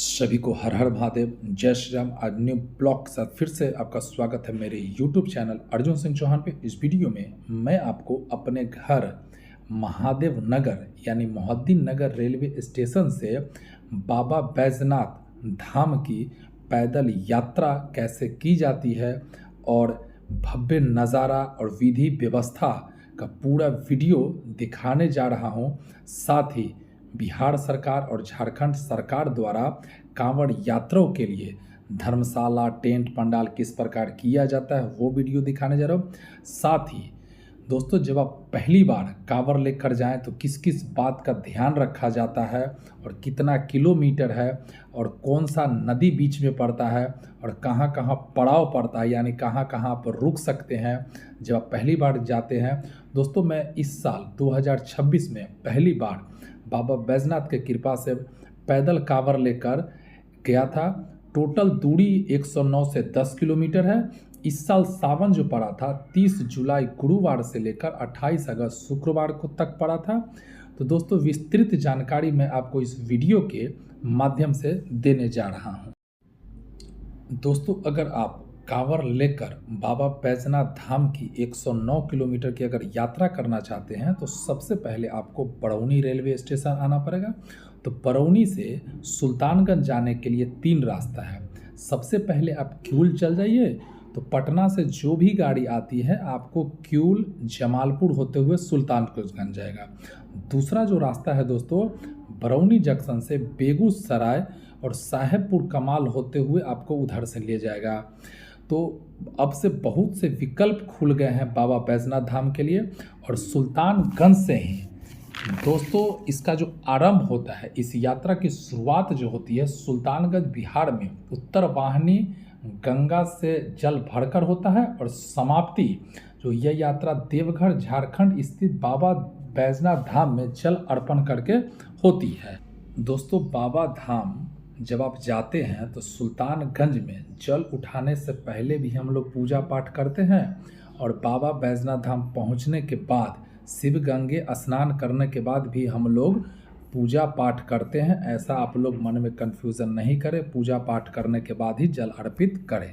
सभी को हर हर महादेव, जय श्री राम। आज न्यू ब्लॉग के साथ फिर से आपका स्वागत है मेरे यूट्यूब चैनल अर्जुन सिंह चौहान पे। इस वीडियो में मैं आपको अपने घर महादेव नगर यानी मोहद्दीन नगर रेलवे स्टेशन से बाबा बैजनाथ धाम की पैदल यात्रा कैसे की जाती है और भव्य नज़ारा और विधि व्यवस्था का पूरा वीडियो दिखाने जा रहा हूँ। साथ ही बिहार सरकार और झारखंड सरकार द्वारा कांवड़ यात्राओं के लिए धर्मशाला, टेंट, पंडाल किस प्रकार किया जाता है वो वीडियो दिखाने जा रहा हूँ। साथ ही दोस्तों, जब आप पहली बार कांवड़ लेकर जाएं तो किस किस बात का ध्यान रखा जाता है और कितना किलोमीटर है और कौन सा नदी बीच में पड़ता है और कहाँ कहाँ पड़ाव पड़ता है, यानी कहाँ कहाँ पर रुक सकते हैं जब आप पहली बार जाते हैं। दोस्तों, मैं इस साल 2026 में पहली बार बाबा बैजनाथ के कृपा से पैदल कांवड़ लेकर गया था। टोटल दूरी 109 से 10 किलोमीटर है। इस साल सावन जो पड़ा था 30 जुलाई गुरुवार से लेकर 28 अगस्त शुक्रवार को तक पड़ा था। तो दोस्तों, विस्तृत जानकारी मैं आपको इस वीडियो के माध्यम से देने जा रहा हूं। दोस्तों, अगर आप कांवड़ लेकर बाबा बैजनाथ धाम की 109 किलोमीटर की अगर यात्रा करना चाहते हैं तो सबसे पहले आपको बरौनी रेलवे स्टेशन आना पड़ेगा। तो बरौनी से सुल्तानगंज जाने के लिए 3 रास्ता है। सबसे पहले आप क्यूल चल जाइए, तो पटना से जो भी गाड़ी आती है आपको क्यूल, जमालपुर होते हुए सुल्तानगंज जाएगा। दूसरा जो रास्ता है दोस्तों, बरौनी जंक्शन से बेगूसराय और साहेबपुर कमाल होते हुए आपको उधर से ले जाएगा। तो अब से बहुत से विकल्प खुल गए हैं बाबा बैजनाथ धाम के लिए। और सुल्तानगंज से ही दोस्तों इसका जो आरंभ होता है, इस यात्रा की शुरुआत जो होती है सुल्तानगंज बिहार में उत्तर वाहिनी गंगा से जल भरकर होता है और समाप्ति जो यह यात्रा देवघर झारखंड स्थित बाबा बैजनाथ धाम में जल अर्पण करके होती है। दोस्तों, बाबा धाम जब आप जाते हैं तो सुल्तानगंज में जल उठाने से पहले भी हम लोग पूजा पाठ करते हैं और बाबा बैजनाथ धाम पहुंचने के बाद शिव गंगे स्नान करने के बाद भी हम लोग पूजा पाठ करते हैं। ऐसा आप लोग मन में कंफ्यूजन नहीं करें, पूजा पाठ करने के बाद ही जल अर्पित करें।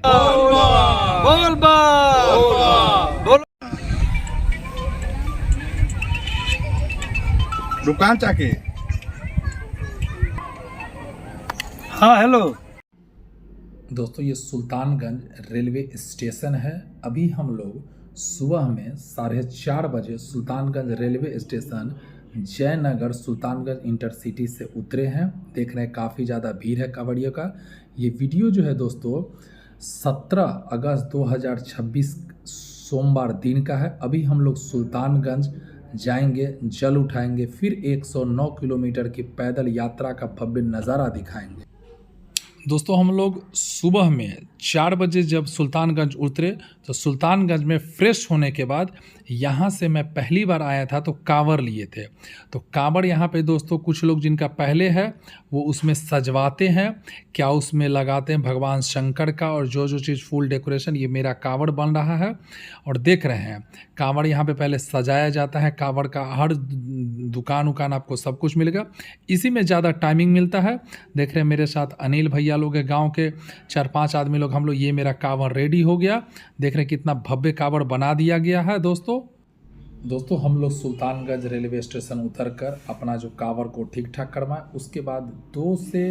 दुकान चाके। हाँ, हेलो दोस्तों, ये सुल्तानगंज रेलवे स्टेशन है। अभी हम लोग सुबह में 4:30 बजे Sultanganj railway station Jaynagar Sultanganj intercity से उतरे हैं। देख रहे हैं काफ़ी ज़्यादा भीड़ है कांवड़ियों का। ये वीडियो जो है दोस्तों 17 अगस्त 2026 सोमवार दिन का है। अभी हम लोग सुल्तानगंज जाएंगे, जल उठाएंगे, फिर 109 किलोमीटर की पैदल यात्रा का भव्य नज़ारा दिखाएंगे। दोस्तों, हम लोग सुबह में 4 बजे जब सुल्तानगंज उतरे तो सुल्तानगंज में फ्रेश होने के बाद यहाँ से मैं पहली बार आया था तो कांवड़ लिए थे। तो कांवड़ यहाँ पे दोस्तों कुछ लोग जिनका पहले है वो उसमें सजवाते हैं, क्या उसमें लगाते हैं भगवान शंकर का और जो जो चीज़ फुल डेकोरेशन। ये मेरा कांवड़ बन रहा है और देख रहे हैं कांवड़ यहाँ पे पहले सजाया जाता है। कांवड़ का हर दुकान उकान आपको सब कुछ मिलेगा, इसी में ज़्यादा टाइमिंग मिलता है। देख रहे हैं मेरे साथ अनिल भैया लोग हैं, गाँव के 4-5 आदमी लोग हम लोग। ये मेरा कांवड़ रेडी हो गया। देख रहे हैं कितना भव्य कांवड़ बना दिया गया है। दोस्तों हम लोग सुल्तानगंज रेलवे स्टेशन उतरकर अपना जो कांवड़ को ठीक ठाक करवाएं। उसके बाद 2 से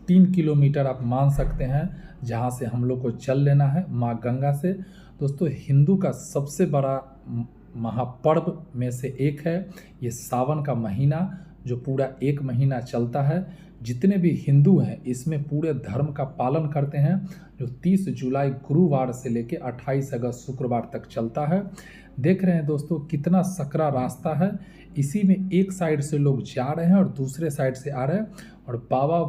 3 किलोमीटर आप मान सकते हैं जहां से हम लोग को चल लेना है माँ गंगा से। दोस्तों, हिंदू का सबसे बड़ा महापर्व में से एक है ये सावन का महीना, जो पूरा 1 महीना चलता है। जितने भी हिंदू हैं इसमें पूरे धर्म का पालन करते हैं, जो 30 जुलाई गुरुवार से लेकर 28 अगस्त शुक्रवार तक चलता है। देख रहे हैं दोस्तों कितना सकरा रास्ता है। इसी में एक साइड से लोग जा रहे हैं और दूसरे साइड से आ रहे हैं और बाबा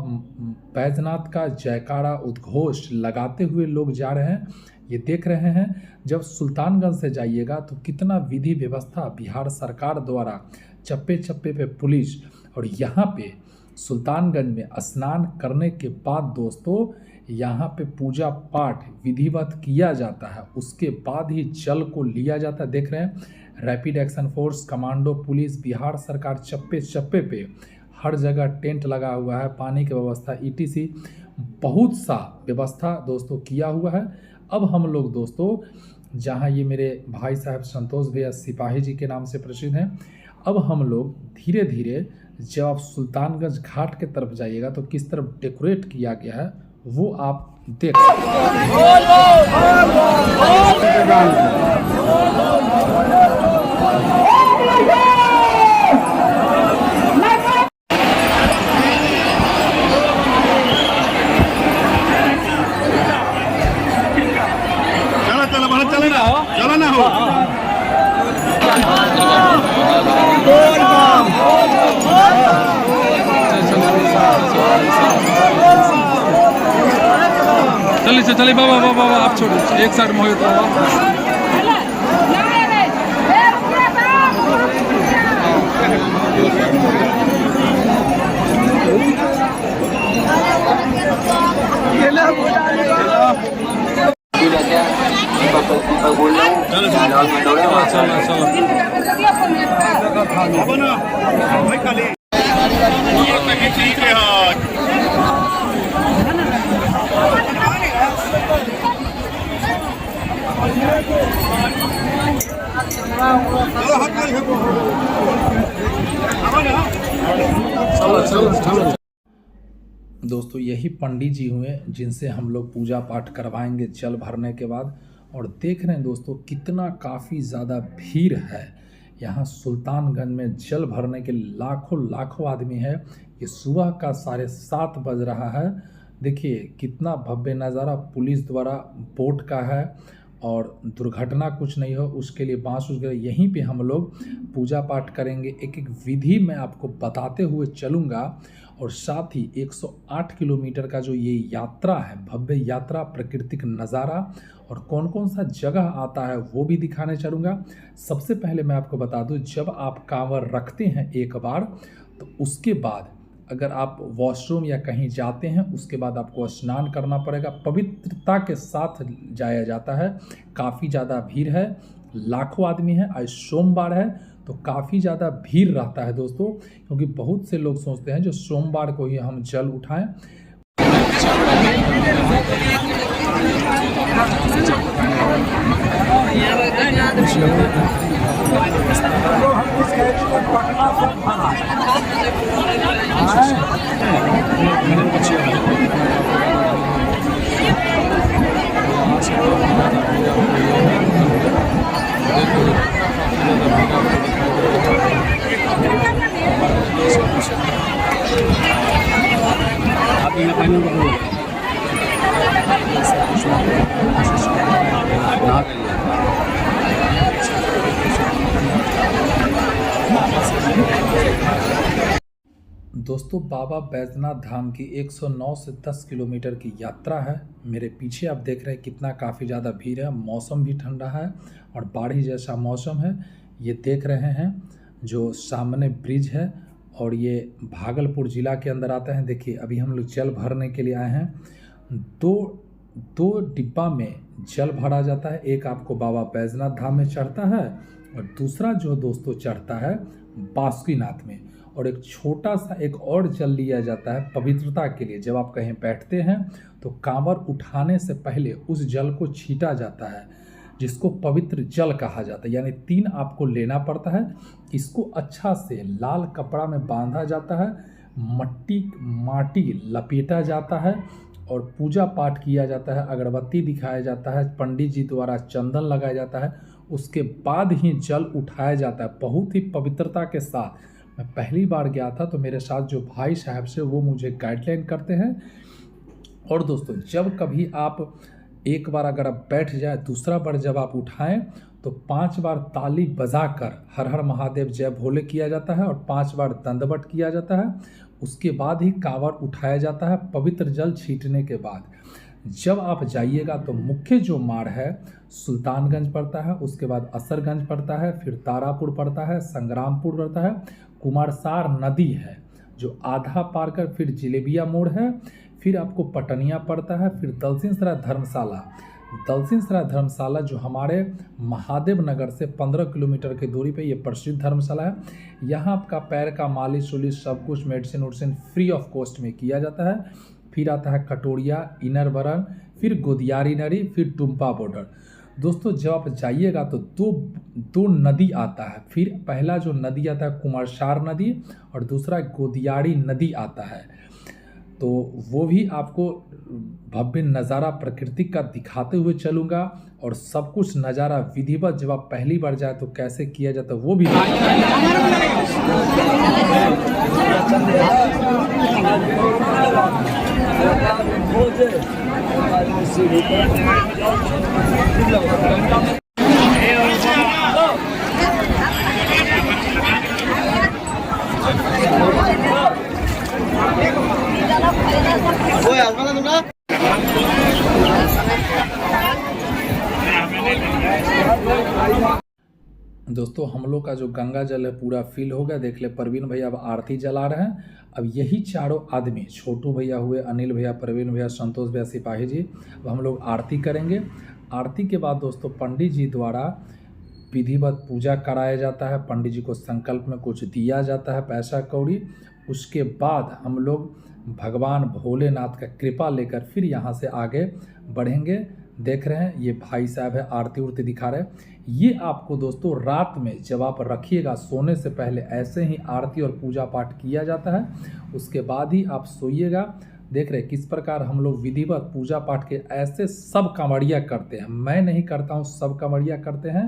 बैजनाथ का जयकारा उद्घोष लगाते हुए लोग जा रहे हैं। ये देख रहे हैं। जब सुल्तानगंज से जाइएगा तो कितना विधि व्यवस्था बिहार सरकार द्वारा चप्पे चप्पे पे पुलिस, और यहाँ पे सुल्तानगंज में स्नान करने के बाद दोस्तों यहाँ पे पूजा पाठ विधिवत किया जाता है। उसके बाद ही जल को लिया जाता है। देख रहे हैं rapid action force, commando, police, Bihar सरकार चप्पे चप्पे पे हर जगह टेंट लगा हुआ है, पानी की व्यवस्था ETC बहुत सा व्यवस्था दोस्तों किया हुआ है। अब हम लोग दोस्तों जहाँ ये मेरे भाई साहब संतोष भैया सिपाही जी के नाम से प्रसिद्ध हैं, अब हम लोग धीरे धीरे जब आप सुल्तानगंज घाट के तरफ जाइएगा तो किस तरफ डेकोरेट किया गया है वो आप देख चला ना हो चलिए बाबा बाबा आप छोड़ो, एक साइड मोहित बाबा। दोस्तों यही पंडित जी हुए जिनसे हम लोग पूजा पाठ करवाएंगे जल भरने के बाद। और देख रहे हैं दोस्तों कितना काफ़ी ज़्यादा भीड़ है यहाँ सुल्तानगंज में जल भरने के लाखों आदमी है। ये सुबह का 7:30 बज रहा है। देखिए कितना भव्य नज़ारा पुलिस द्वारा बोट का है और दुर्घटना कुछ नहीं हो उसके लिए बांस यहीं पे हम लोग पूजा पाठ करेंगे। एक एक विधि मैं आपको बताते हुए चलूँगा और साथ ही 108 किलोमीटर का जो ये यात्रा है, भव्य यात्रा, प्राकृतिक नज़ारा और कौन कौन सा जगह आता है वो भी दिखाने चलूँगा। सबसे पहले मैं आपको बता दूं, जब आप कांवर रखते हैं एक बार तो उसके बाद अगर आप वॉशरूम या कहीं जाते हैं उसके बाद आपको स्नान करना पड़ेगा। पवित्रता के साथ जाया जाता है। काफ़ी ज़्यादा भीड़ है, लाखों आदमी है। आज सोमवार है तो काफ़ी ज़्यादा भीड़ रहता है दोस्तों, क्योंकि बहुत से लोग सोचते हैं जो सोमवार को ही हम जल उठाएं। दोस्तों बाबा बैजनाथ धाम की 109 से 10 किलोमीटर की यात्रा है। मेरे पीछे आप देख रहे हैं कितना काफ़ी ज़्यादा भीड़ है। मौसम भी ठंडा है और बारिश जैसा मौसम है। ये देख रहे हैं जो सामने ब्रिज है और ये भागलपुर ज़िला के अंदर आता है। देखिए अभी हम लोग जल भरने के लिए आए हैं। दो डिब्बा में जल भरा जाता है। एक आपको बाबा बैजनाथ धाम में चढ़ता है और दूसरा जो दोस्तों चढ़ता है बासुकीनाथ में। और एक छोटा सा एक और जल लिया जाता है पवित्रता के लिए। जब आप कहीं बैठते हैं तो कांवर उठाने से पहले उस जल को छीटा जाता है जिसको पवित्र जल कहा जाता है। यानी 3 आपको लेना पड़ता है। इसको अच्छा से लाल कपड़ा में बांधा जाता है, माटी लपेटा जाता है और पूजा पाठ किया जाता है। अगरबत्ती दिखाया जाता है, पंडित जी द्वारा चंदन लगाया जाता है। उसके बाद ही जल उठाया जाता है बहुत ही पवित्रता के साथ। मैं पहली बार गया था तो मेरे साथ जो भाई साहब से वो मुझे गाइडलाइन करते हैं। और दोस्तों जब कभी आप एक बार अगर आप बैठ जाए, दूसरा बार जब आप उठाएं तो 5 बार ताली बजाकर हर हर महादेव जय भोले किया जाता है और 5 बार दंडवत किया जाता है। उसके बाद ही कांवर उठाया जाता है पवित्र जल छींटने के बाद। जब आप जाइएगा तो मुख्य जो मार्ग है सुल्तानगंज पड़ता है, उसके बाद असरगंज पड़ता है, फिर तारापुर पड़ता है, संग्रामपुर पड़ता है, कुमारसार नदी है जो आधा पार कर फिर जिलेबिया मोड़ है, फिर आपको पटनिया पड़ता है, फिर दलसिंहसराय धर्मशाला, दलसिंहसराय धर्मशाला जो हमारे महादेव नगर से 15 किलोमीटर की दूरी पे ये प्रसिद्ध धर्मशाला है। यहाँ आपका पैर का मालिश उलिश सब कुछ मेडिसिन उडिसिन फ्री ऑफ कॉस्ट में किया जाता है। फिर आता है कटोरिया, इनर बरन, फिर गोदियारी नदी, फिर टुम्पा बॉर्डर। दोस्तों जब आप जाइएगा तो दो नदी आता है। फिर पहला जो नदी आता है कुमारसार नदी और दूसरा गोदियारी नदी आता है। तो वो भी आपको भव्य नज़ारा प्रकृति का दिखाते हुए चलूँगा और सब कुछ नज़ारा विधिवत जब आप पहली बार जाए तो कैसे किया जाता है वो भी दोस्तों हम लोग का जो गंगा जल है पूरा फिल हो गया। देख ले परवीन भैया अब आरती जला रहे हैं। अब यही चारों आदमी, छोटू भैया हुए, अनिल भैया, परवीन भैया, संतोष भैया, सिपाही जी, अब हम लोग आरती करेंगे। आरती के बाद दोस्तों पंडित जी द्वारा विधिवत पूजा कराया जाता है। पंडित जी को संकल्प में कुछ दिया जाता है, पैसा कौड़ी। उसके बाद हम लोग भगवान भोलेनाथ का कृपा लेकर फिर यहाँ से आगे बढ़ेंगे। देख रहे हैं ये भाई साहब है आरती उरती दिखा रहे हैं। ये आपको दोस्तों रात में जब आप रखिएगा सोने से पहले ऐसे ही आरती और पूजा पाठ किया जाता है। उसके बाद ही आप सोइएगा। देख रहे किस प्रकार हम लोग विधिवत पूजा पाठ के ऐसे सब कांवड़िया करते हैं। मैं नहीं करता हूँ, सब कांवड़िया करते हैं।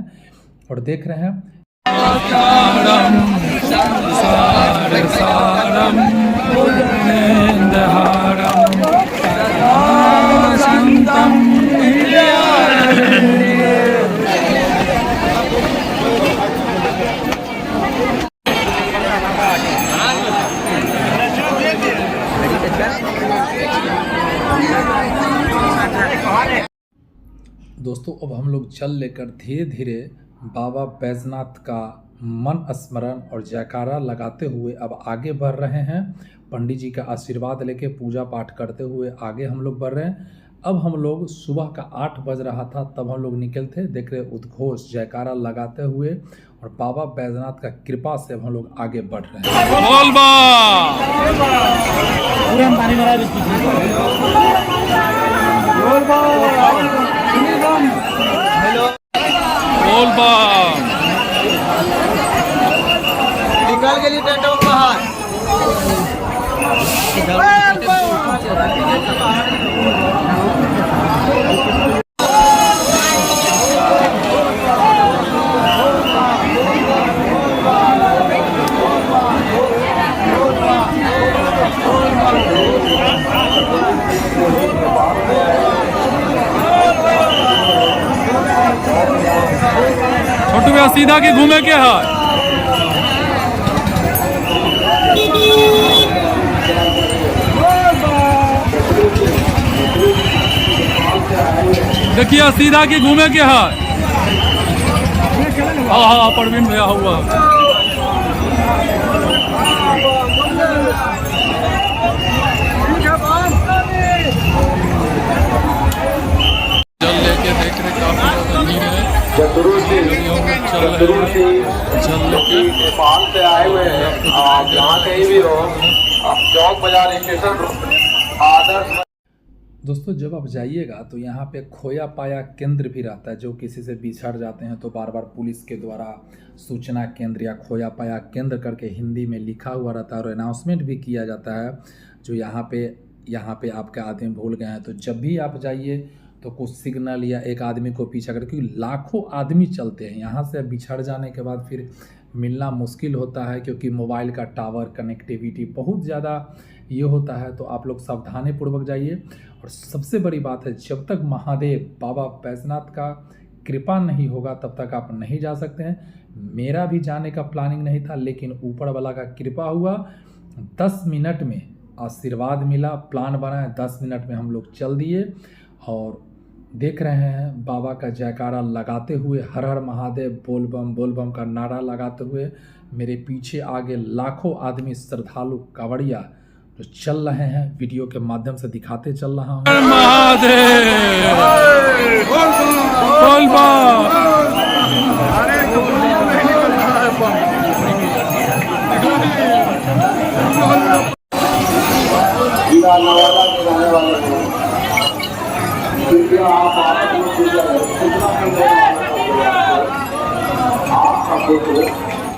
और देख रहे हैं दोस्तों अब हम लोग चल लेकर धीरे धीरे बाबा बैजनाथ का मन स्मरण और जयकारा लगाते हुए अब आगे बढ़ रहे हैं। पंडित जी का आशीर्वाद लेके पूजा पाठ करते हुए आगे हम लोग बढ़ रहे हैं। अब हम लोग सुबह का 8 बज रहा था तब हम लोग निकल थे। देख रहे उद्घोष जयकारा लगाते हुए और बाबा बैजनाथ का कृपा से हम लोग आगे बढ़ रहे बोल निकाल के लिए टेंटों बाहर छोटू भैया सीधा के घूमे के है। देखिए सीधा के घूमे के है। हाँ हाँ परवीन भैया हुआ जल लेके देख रहे काफी भीड़ है। नेपाल से आए हुए हैं। आप जहाँ कहीं भी हो, आप चौक बाजार स्टेशन आदर्श। दोस्तों जब आप जाइएगा तो यहाँ पे खोया पाया केंद्र भी रहता है। जो किसी से बिछड़ जाते हैं तो बार बार पुलिस के द्वारा सूचना केंद्र या खोया पाया केंद्र करके हिंदी में लिखा हुआ रहता है और अनाउंसमेंट भी किया जाता है। जो यहाँ पे आपके आदमी भूल गए हैं तो जब भी आप जाइए तो कुछ सिग्नल या एक आदमी को पीछा कर, क्योंकि लाखों आदमी चलते हैं यहाँ से। बिछड़ जाने के बाद फिर मिलना मुश्किल होता है क्योंकि मोबाइल का टावर कनेक्टिविटी बहुत ज़्यादा ये होता है। तो आप लोग सावधानीपूर्वक जाइए। और सबसे बड़ी बात है जब तक महादेव बाबा बैजनाथ का कृपा नहीं होगा तब तक आप नहीं जा सकते हैं। मेरा भी जाने का प्लानिंग नहीं था लेकिन ऊपर वाला का कृपा हुआ। 10 मिनट में आशीर्वाद मिला, प्लान बनाया, 10 मिनट में हम लोग चल दिए। और देख रहे हैं बाबा का जयकारा लगाते हुए, हर हर महादेव बोल बम का नारा लगाते हुए मेरे पीछे आगे लाखों आदमी श्रद्धालु कांवड़िया जो चल रहे हैं, वीडियो के माध्यम से दिखाते चल रहा हूँ। महादेव बोल बा। नवादा के रहने वाले हैं, कृपया आप आपका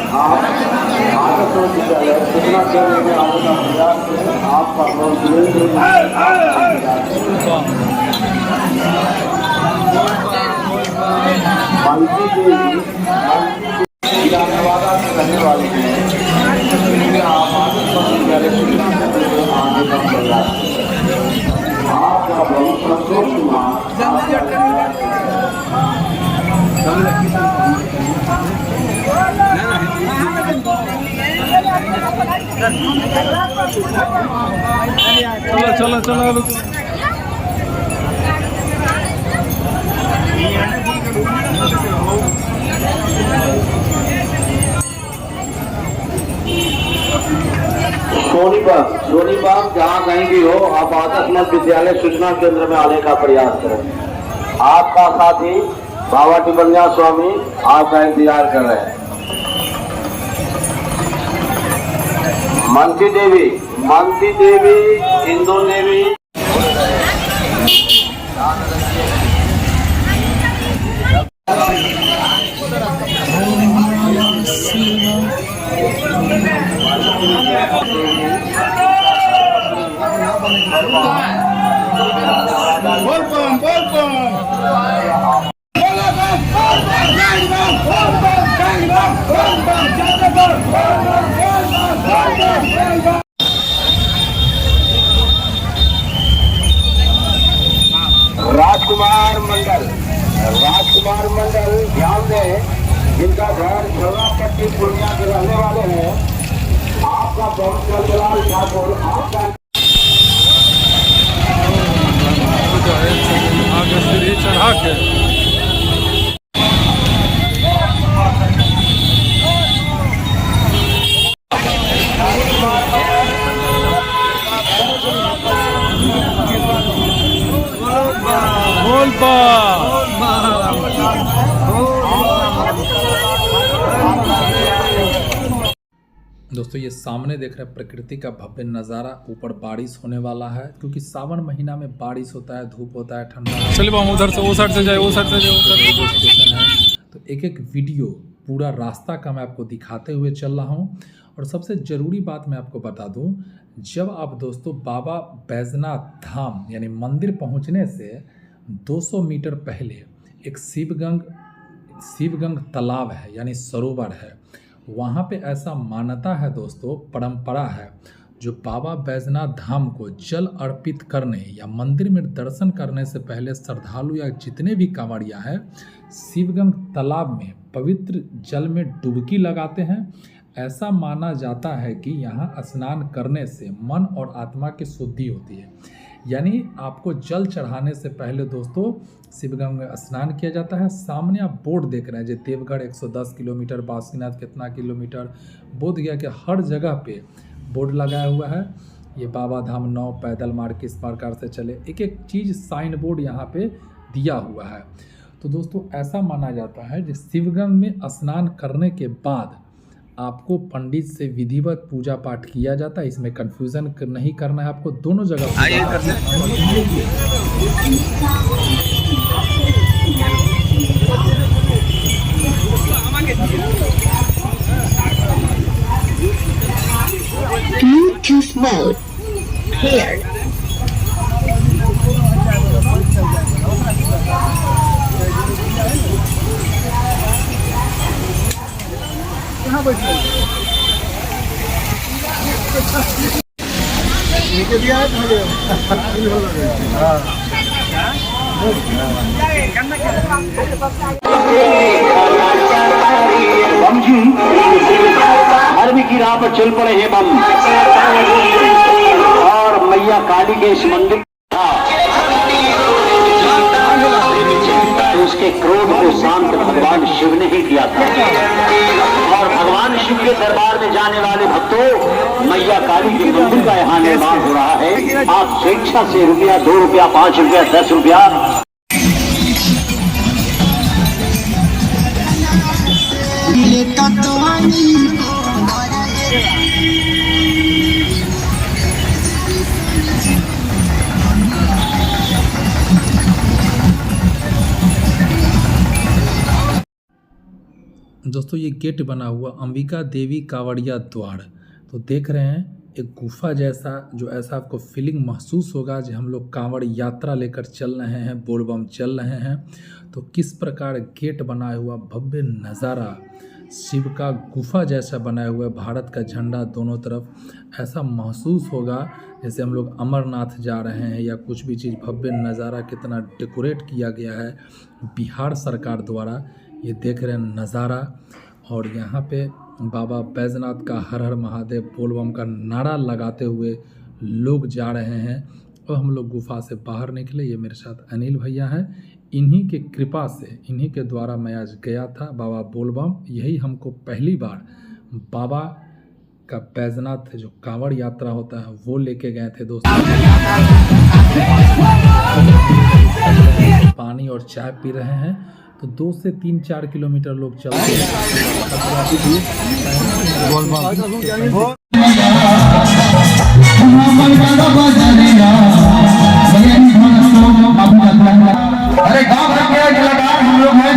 फोटो विद्यालय सूचना केंद्र में आने का प्रयास करें। आपका नवादा से रहने वाले हैं, आप विद्यालय सूचना केंद्र में आने का प्रयास करें। आपका बहुत संतोष कुमार। चलो चलो चलो सोनीपत जहाँ कहीं भी हो, आप आदर्श मध्य विद्यालय सूचना केंद्र में आने का प्रयास करें। आपका साथी बाबा टिपन्या स्वामी आपका इंतजार कर रहे हैं। मनसी देवी, इंदु देवी, राजकुमार मंडल ध्यान दें, जिनका घर झोलापट्टी पूर्णिया के रहने वाले हैं। आपका बहुत जलाल ठाकुर आपका आगे सीढ़ी चढ़ा के बोल बा। दोस्तों ये सामने देख रहे हैं प्रकृति का भव्य नज़ारा। ऊपर बारिश होने वाला है, क्योंकि सावन महीना में बारिश होता है, धूप होता है, ठंडा। चलिए हम उधर से, वो साइड से जाए, वो साइड से जाए, वो साइड से स्टेशन है। तो एक एक वीडियो पूरा रास्ता का मैं आपको दिखाते हुए चल रहा हूँ। और सबसे ज़रूरी बात मैं आपको बता दूँ, जब आप दोस्तों बाबा बैजनाथ धाम यानी मंदिर पहुँचने से 200 मीटर पहले एक शिवगंग तालाब है, यानी सरोवर है। वहाँ पे ऐसा मान्यता है दोस्तों, परंपरा है, जो बाबा बैजनाथ धाम को जल अर्पित करने या मंदिर में दर्शन करने से पहले श्रद्धालु या जितने भी कांवड़िया हैं शिवगंग तालाब में पवित्र जल में डुबकी लगाते हैं। ऐसा माना जाता है कि यहाँ स्नान करने से मन और आत्मा की शुद्धि होती है। यानी आपको जल चढ़ाने से पहले दोस्तों शिवगंग में स्नान किया जाता है। सामने आप बोर्ड देख रहे हैं, जो देवगढ़ 110 किलोमीटर, बासुकीनाथ कितना किलोमीटर, बोधगया के हर जगह पे बोर्ड लगाया हुआ है। ये बाबा धाम 9 पैदल मार्ग किस प्रकार से चले, एक एक चीज़ साइन बोर्ड यहाँ पे दिया हुआ है। तो दोस्तों ऐसा माना जाता है कि शिवगंग में स्नान करने के बाद आपको पंडित से विधिवत पूजा पाठ किया जाता है। इसमें कंफ्यूजन नहीं करना है आपको, दोनों जगह Bluetooth mode paired. धर्म की राह पर चल पड़े हैं बम, और मैया काली के इस मंदिर उसके क्रोध को शांत भगवान शिव ने ही किया था। और भगवान भगवान शिव के दरबार में जाने वाले भक्तों, मैया काली के मंदिर का यहाँ निर्माण हो रहा है। आप स्वेच्छा से रुपया, 2 रुपया, 5 रुपया, 10 रुपया दोस्तों ये गेट बना हुआ अंबिका देवी कावड़िया द्वार, तो देख रहे हैं एक गुफा जैसा, जो ऐसा आपको फीलिंग महसूस होगा जो हम लोग कांवड़ यात्रा लेकर चल रहे हैं, बोलबम चल रहे हैं। तो किस प्रकार गेट बनाया हुआ, भव्य नज़ारा, शिव का गुफा जैसा बनाया हुआ है, भारत का झंडा दोनों तरफ, ऐसा महसूस होगा जैसे हम लोग अमरनाथ जा रहे हैं या कुछ भी चीज़। भव्य नज़ारा, कितना डेकोरेट किया गया है बिहार सरकार द्वारा, ये देख रहे हैं नज़ारा। और यहाँ पे बाबा बैजनाथ का हर हर महादेव बोलबम का नारा लगाते हुए लोग जा रहे हैं। और हम लोग गुफा से बाहर निकले। ये मेरे साथ अनिल भैया हैं, इन्हीं के कृपा से, इन्हीं के द्वारा मैं आज गया था बाबा बोलबम। यही हमको पहली बार बाबा का बैजनाथ जो कांवड़ यात्रा होता है वो लेके गए थे दोस्तों। पानी और चाय पी रहे हैं। तो 2 से 3-4 किलोमीटर लोग चलते हैं। अरे गाँव के कलाकार हम लोग हैं।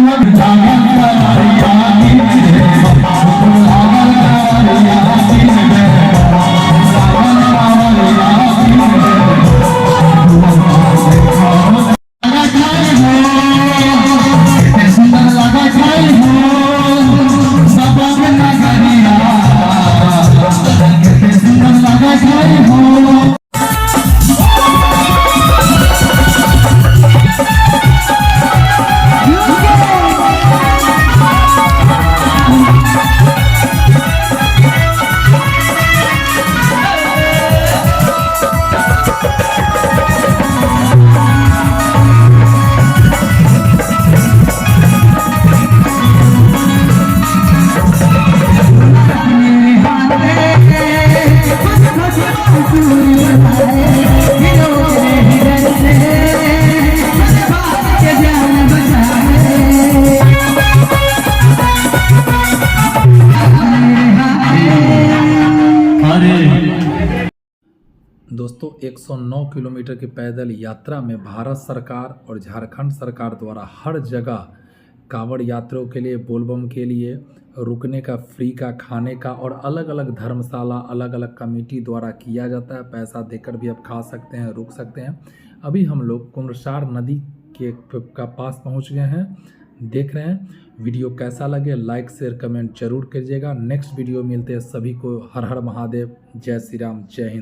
दोस्तों 109 किलोमीटर की पैदल यात्रा में भारत सरकार और झारखंड सरकार द्वारा हर जगह कांवड़ यात्रियों के लिए, बोलबम के लिए रुकने का, फ्री का, खाने का, और अलग अलग धर्मशाला अलग अलग कमेटी द्वारा किया जाता है। पैसा देकर भी आप खा सकते हैं, रुक सकते हैं। अभी हम लोग कुमरसार नदी के पास पहुंच गए हैं। देख रहे हैं। वीडियो कैसा लगे लाइक शेयर कमेंट जरूर कीजिएगा। नेक्स्ट वीडियो मिलते हैं। सभी को हर हर महादेव, जय श्री राम, जय हिंद।